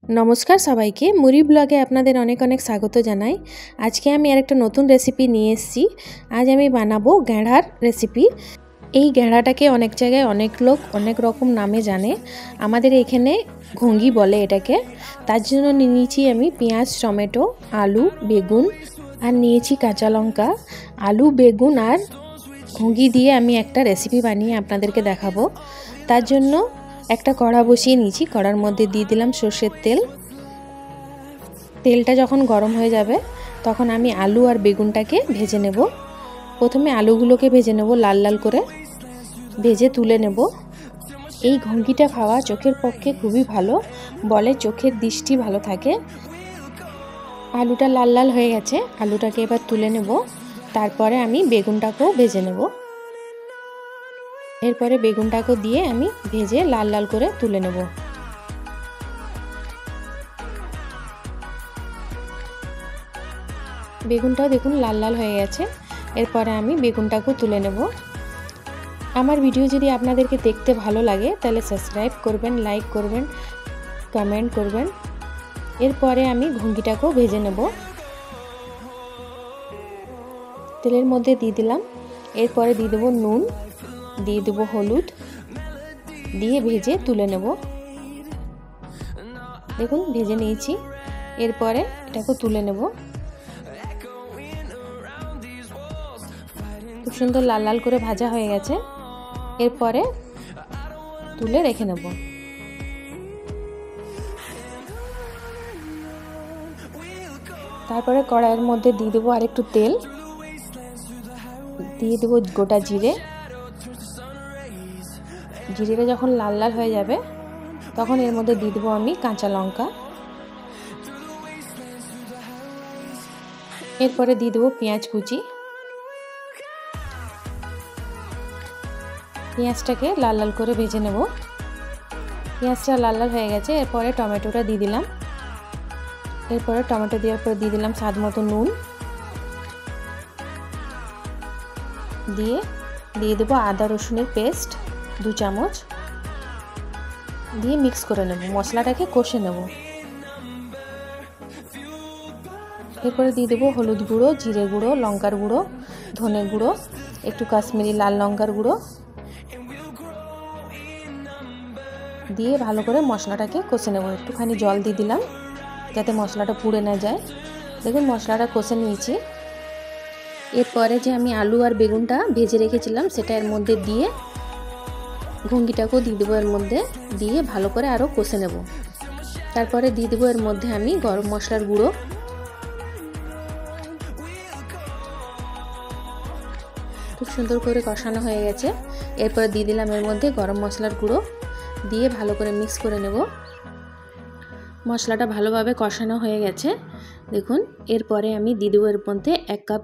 नमस्कार सबाइके मुरी ब्लगे आपनादेर अनेक अनेक स्वागत जानाई। आज के आमी आरेकटा नतून रेसिपि निये एसेछि। आज आमी बानाबो गेंडार रेसिपि। এই গেঁড়াটাকে অনেক জায়গায় অনেক লোক অনেক রকম নামে জানে। আমাদের এখানে ঘঙ্গি বলে এটাকে। তার জন্য নিয়েছি আমি পেঁয়াজ, টমেটো, আলু, বেগুন আর নিয়েছি কাঁচা লঙ্কা। আলু, বেগুন আর ঘঙ্গি দিয়ে আমি একটা রেসিপি বানিয়ে আপনাদেরকে দেখাবো। তার জন্য একটা কড়া বসিয়ে নিয়েছি। কড়ার মধ্যে দিয়ে দিলাম সরষের তেল। তেলটা যখন গরম হয়ে যাবে তখন আমি আলু আর বেগুনটাকে ভেজে নেব। প্রথমে আলুগুলোকে ভেজে নেব, লাল লাল করে ভেজে তুলে নেব। এই ঘঙ্গিটা খাওয়া চোখের পক্ষে খুবই ভালো, বলে চোখের দৃষ্টি ভালো থাকে। আলুটা লাল লাল হয়ে গেছে, আলুটাকে এবার তুলে নেব। তারপরে আমি বেগুনটাকেও ভেজে নেব। এরপরে বেগুনটাকে দিয়ে আমি ভেজে লাল লাল করে তুলে নেব। বেগুনটাও দেখুন লাল লাল হয়ে গেছে। এরপরে আমি বেগুনটাকেও তুলে নেব। আমার ভিডিও যদি আপনাদেরকে দেখতে ভালো লাগে তাহলে সাবস্ক্রাইব করবেন, লাইক করবেন, কমেন্ট করবেন। এরপরে আমি ঘঙ্গিটাকেও ভেজে নেব। তেলের মধ্যে দিয়ে দিলাম। এরপরে দিয়ে দেবো নুন, দিয়ে দেবো হলুদ, দিয়ে ভেজে তুলে নেব। দেখুন ভেজে নিয়েছি। এরপরে এটাকে তুলে নেব। খুব সুন্দর লাল লাল করে ভাজা হয়ে গেছে। এরপরে তুলে রেখে নেব। তারপরে কড়াইয়ের মধ্যে দিয়ে দেবো আরেকটু তেল, দিয়ে দেবো গোটা জিরে। জিরেটা যখন লাল লাল হয়ে যাবে তখন এর মধ্যে দিয়ে দেবো আমি কাঁচা লঙ্কা। এরপরে দিয়ে দেবো পেঁয়াজ কুচি। পেঁয়াজটাকে লাল লাল করে ভেজে নেব। পেঁয়াজটা লাল লাল হয়ে গেছে। এরপরে টমেটোটা দিয়ে দিলাম। এরপরে টমেটো দেওয়ার পরে দিয়ে দিলাম স্বাদ মতো নুন, দিয়ে দেবো আদা রসুনের পেস্ট 2 চামচ, দিয়ে মিক্স করে নেব। মশলাটাকে কষে নেব। এরপরে দিয়ে দেবো হলুদ গুঁড়ো, জিরে গুঁড়ো, লঙ্কার গুঁড়ো, ধনে গুঁড়ো, একটু কাশ্মীরি লাল লঙ্কার গুঁড়ো দিয়ে ভালো করে মশলাটাকে কষে নেব। একটুখানি জল দিয়ে দিলাম যাতে মশলাটা পুড়ে না যায়। দেখুন মশলাটা কষে নিয়েছি। এরপরে যে আমি আলু আর বেগুনটা ভেজে রেখেছিলাম সেটা এর মধ্যে দিয়ে ঘঙ্গিটাকেও দিয়ে দেবো এর মধ্যে, দিয়ে ভালো করে আরও কষে নেব। তারপরে দিয়ে দেবো এর মধ্যে আমি গরম মশলার গুঁড়ো। খুব সুন্দর করে কষানো হয়ে গেছে। এরপরে দিয়ে দিলাম এর মধ্যে গরম মশলার গুঁড়ো, দিয়ে ভালো করে মিক্স করে নেব। মশলাটা ভালোভাবে কষানো হয়ে গেছে দেখুন। এরপরে আমি দিয়ে দেবো এর মধ্যে 1 কাপ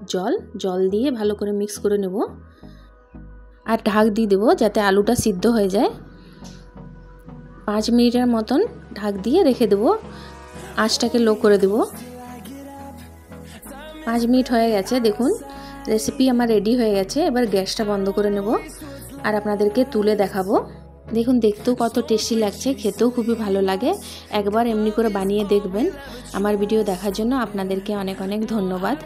জল দিয়ে ভালো করে মিক্স করে নেব আর ঢাক দিয়ে দেবো যাতে আলুটা সিদ্ধ হয়ে যায়। 5 মিনিটের মতন ঢাক দিয়ে রেখে দেবো। আঁচটাকে লো করে দেব। 5 মিনিট হয়ে গেছে দেখুন। রেসিপি আমার রেডি হয়ে গেছে। এবার গ্যাসটা বন্ধ করে নেব আর আপনাদেরকে তুলে দেখাবো। দেখুন দেখতেও কত টেস্টি লাগছে, খেতেও খুবই ভালো লাগে। একবার এমনি করে বানিয়ে দেখবেন। আমার ভিডিও দেখার জন্য আপনাদেরকে অনেক অনেক ধন্যবাদ।